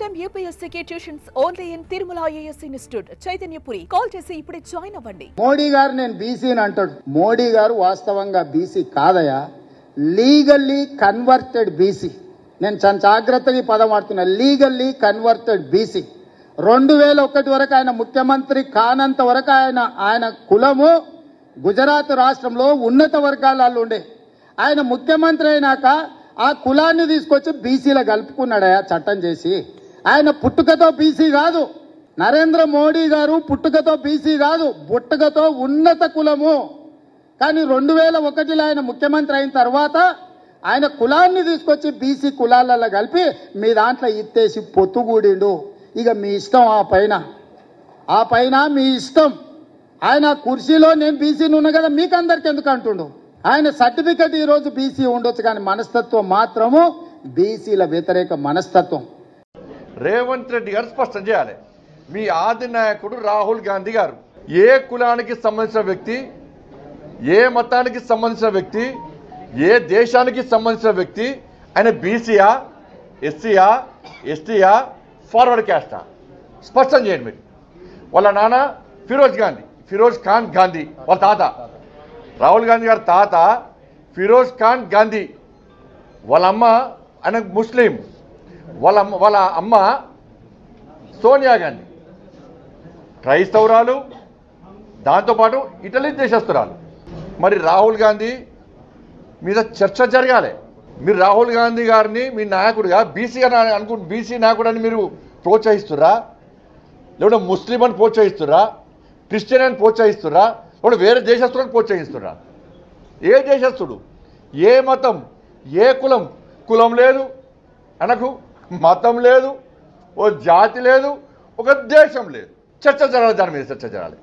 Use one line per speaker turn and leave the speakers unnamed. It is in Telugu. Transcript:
IIM UPSC tuitions only in Tirumala IAS institute Chaitanyapuri. Call చేసి ఇప్పుడే జాయిన్ అవ్వండి.
మోడీ గారు నేను బీసీని అంటాడు. మోడీ గారు వాస్తవంగా బీసీ కాదయా, లీగల్లీ కన్వర్టెడ్ బీసీ. నేను చాలా జాగ్రత్తగా పదం వాడుతున్నా, లీగల్లీ కన్వర్టెడ్ బీసీ. 2001 వరకు ఆయన ముఖ్యమంత్రి కానంత వరకు ఆయన కులము గుజరాత్ రాష్ట్రంలో ఉన్నత వర్గాలలో ఉండే. ఆయన ముఖ్యమంత్రి అయినాక ఆ కులాన్ని తీసుకొచ్చి బీసీలో కలుపుకున్నాడయా చట్టం చేసి. ఆయన పుట్టుకతో బీసీ కాదు, నరేంద్ర మోడీ గారు పుట్టుకతో బీసీ కాదు, పుట్టుకతో ఉన్నత కులము. కానీ 2001లో ఆయన ముఖ్యమంత్రి అయిన తర్వాత ఆయన కులాన్ని తీసుకొచ్చి బీసీ కులాలలో కలిపి మీ దాంట్లో ఇత్తేసి పొత్తుగూడిండు. ఇక మీ ఇష్టం, ఆ పైన మీ ఇష్టం. ఆయన కుర్చీలో నేను బీసీని ఉన్నా కదా మీకు అందరికి ఎందుకు అంటుండు. ఆయన సర్టిఫికెట్ ఈరోజు బీసీ ఉండొచ్చు, కానీ మనస్తత్వం మాత్రము బీసీల వ్యతిరేక మనస్తత్వం.
రేవంత్ రెడ్డి గారు స్పష్టం చేయాలి. మీ ఆది నాయకుడు రాహుల్ గాంధీ గారు ఏ కులానికి సంబంధించిన వ్యక్తి, ఏ మతానికి సంబంధించిన వ్యక్తి, ఏ దేశానికి సంబంధించిన వ్యక్తి, ఆయన బీసీయా, ఎస్సీయా, ఎస్టీయా, ఫార్వర్డ్ క్యాస్టా? స్పష్టం చేయండి మీరు. వాళ్ళ నాన్న ఫిరోజ్ ఖాన్ గాంధీ, వాళ్ళ తాత రాహుల్ గాంధీ గారి తాత ఫిరోజ్ ఖాన్ గాంధీ, వాళ్ళ అమ్మ ఆయన ముస్లిం, వాళ్ళ అమ్మ సోనియా గాంధీ క్రైస్తవురాలు, దాంతోపాటు ఇటలీ దేశస్తురాలు. మరి రాహుల్ గాంధీ మీద చర్చ జరగాలి. మీరు రాహుల్ గాంధీ గారిని మీ నాయకుడిగా బీసీ అని బీసీ నాయకుడు అని మీరు ప్రోత్సహిస్తురా, లేకుంటే ముస్లిం అని ప్రోత్సహిస్తురా, క్రిస్టియన్ అని ప్రోత్సహిస్తురా, లేకుంటే వేరే దేశస్తులను ప్రోత్సహిస్తురా? ఏ దేశస్తుడు, ఏ మతం, ఏ కులం లేదు అనకు, మతం లేదు, ఓ జాతి లేదు, ఒక దేశం లేదు. చర్చ జరగాలి, దాని మీద చర్చ జరగాలి.